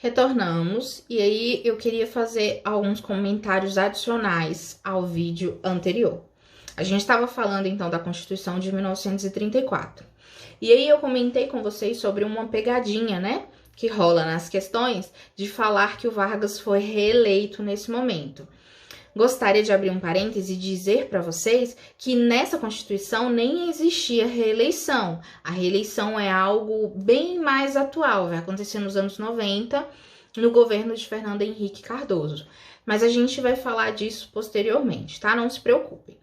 Retornamos e aí eu queria fazer alguns comentários adicionais ao vídeo anterior. A gente estava falando então da Constituição de 1934. E aí eu comentei com vocês sobre uma pegadinha, né, que rola nas questões de falar que o Vargas foi reeleito nesse momento. Gostaria de abrir um parêntese e dizer para vocês que nessa Constituição nem existia reeleição. A reeleição é algo bem mais atual, vai acontecer nos anos 90, no governo de Fernando Henrique Cardoso. Mas a gente vai falar disso posteriormente, tá? Não se preocupem.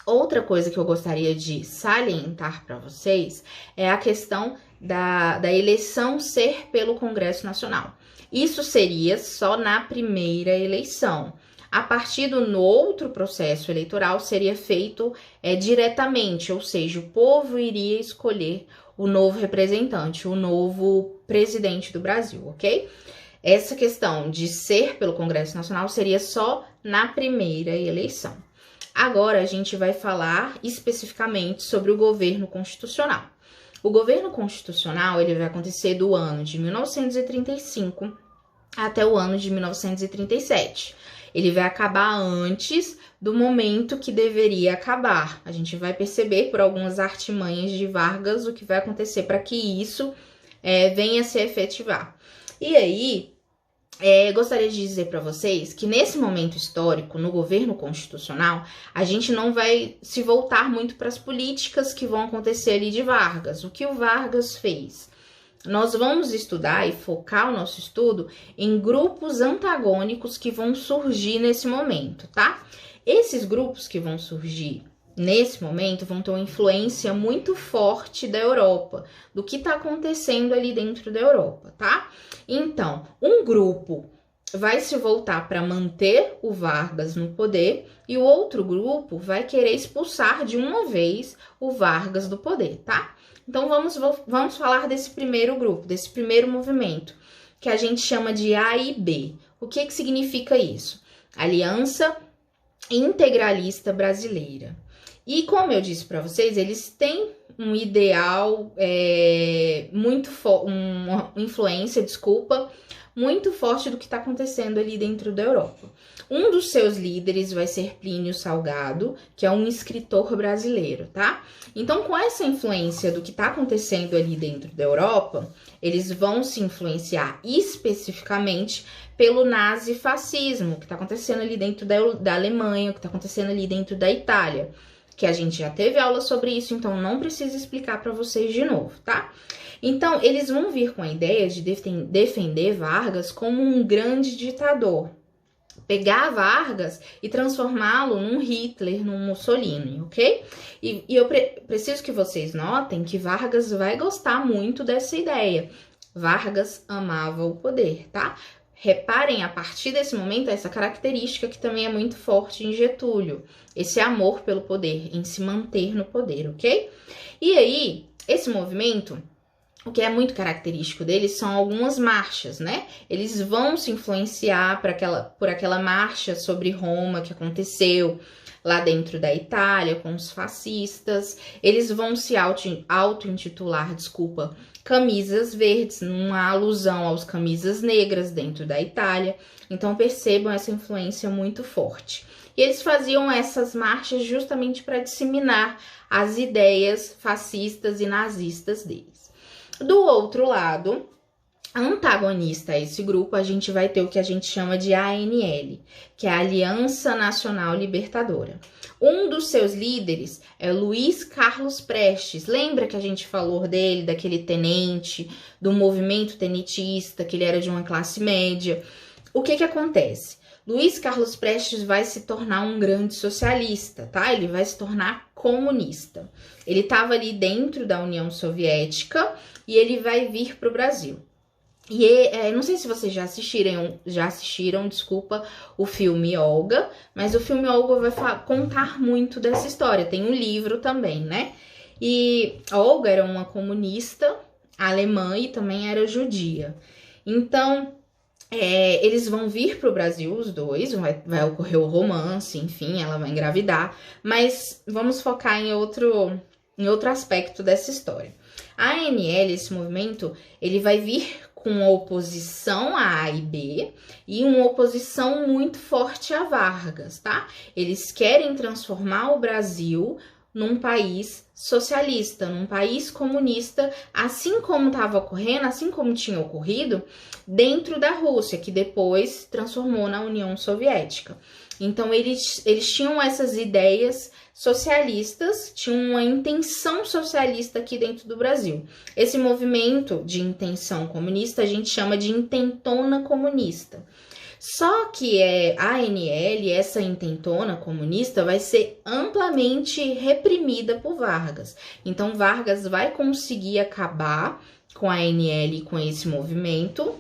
Outra coisa que eu gostaria de salientar para vocês é a questão da eleição ser pelo Congresso Nacional. Isso seria só na primeira eleição. A partir do outro processo eleitoral seria feito diretamente, ou seja, o povo iria escolher o novo representante, o novo presidente do Brasil, ok? Essa questão de ser pelo Congresso Nacional seria só na primeira eleição. Agora a gente vai falar especificamente sobre o governo constitucional. O governo constitucional ele vai acontecer do ano de 1935 até o ano de 1937. Ele vai acabar antes do momento que deveria acabar. A gente vai perceber por algumas artimanhas de Vargas o que vai acontecer para que isso venha a se efetivar. E aí, gostaria de dizer para vocês que nesse momento histórico, no governo constitucional, a gente não vai se voltar muito para as políticas que vão acontecer ali de Vargas. O que o Vargas fez? Nós vamos estudar e focar o nosso estudo em grupos antagônicos que vão surgir nesse momento, tá? Esses grupos que vão surgir nesse momento vão ter uma influência muito forte da Europa, do que está acontecendo ali dentro da Europa, tá? Então, um grupo vai se voltar para manter o Vargas no poder e o outro grupo vai querer expulsar de uma vez o Vargas do poder, tá? Então, vamos falar desse primeiro grupo, desse primeiro movimento, que a gente chama de A e B. O que significa isso? Aliança Integralista Brasileira. E como eu disse para vocês, eles têm um ideal uma influência, muito forte do que está acontecendo ali dentro da Europa. Um dos seus líderes vai ser Plínio Salgado, que é um escritor brasileiro, tá? Então, com essa influência do que está acontecendo ali dentro da Europa, eles vão se influenciar especificamente pelo nazifascismo, que está acontecendo ali dentro da Alemanha, que está acontecendo ali dentro da Itália, que a gente já teve aula sobre isso, então não preciso explicar para vocês de novo, tá? Então, eles vão vir com a ideia de defender Vargas como um grande ditador. Pegar Vargas e transformá-lo num Hitler, num Mussolini, ok? E eu preciso que vocês notem que Vargas vai gostar muito dessa ideia. Vargas amava o poder, tá? Reparem, a partir desse momento, essa característica que também é muito forte em Getúlio. Esse amor pelo poder, em se manter no poder, ok? E aí, esse movimento, o que é muito característico deles são algumas marchas, né? Eles vão se influenciar por aquela marcha sobre Roma que aconteceu lá dentro da Itália com os fascistas. Eles vão se auto-intitular, Camisas Verdes, numa alusão aos camisas negras dentro da Itália. Então percebam essa influência muito forte. E eles faziam essas marchas justamente para disseminar as ideias fascistas e nazistas deles. Do outro lado, antagonista a esse grupo, a gente vai ter o que a gente chama de ANL, que é a Aliança Nacional Libertadora. Um dos seus líderes é Luiz Carlos Prestes. Lembra que a gente falou dele, daquele tenente, do movimento tenentista, que ele era de uma classe média? O que acontece? Luiz Carlos Prestes vai se tornar um grande socialista, tá? Ele vai se tornar comunista. Ele estava ali dentro da União Soviética e ele vai vir para o Brasil. E não sei se vocês já assistiram, o filme Olga, mas o filme Olga vai contar muito dessa história. Tem um livro também, né? E a Olga era uma comunista alemã e também era judia. Então, eles vão vir para o Brasil, os dois, vai ocorrer o romance, enfim, ela vai engravidar, mas vamos focar em outro aspecto dessa história. A ANL, esse movimento, ele vai vir com uma oposição a A e B e uma oposição muito forte a Vargas, tá? Eles querem transformar o Brasil num país socialista, num país comunista, assim como estava ocorrendo, assim como tinha ocorrido dentro da Rússia, que depois transformou na União Soviética. Então, eles tinham essas ideias socialistas, tinham uma intenção socialista aqui dentro do Brasil. Esse movimento de intenção comunista a gente chama de intentona comunista. Só que a ANL, essa intentona comunista, vai ser amplamente reprimida por Vargas. Então, Vargas vai conseguir acabar com a ANL e com esse movimento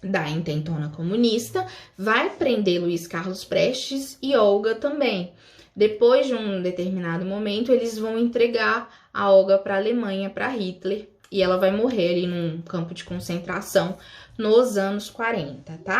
da intentona comunista, vai prender Luiz Carlos Prestes e Olga também. Depois de um determinado momento, eles vão entregar a Olga para a Alemanha, para Hitler, e ela vai morrer ali num campo de concentração nos anos 40, tá?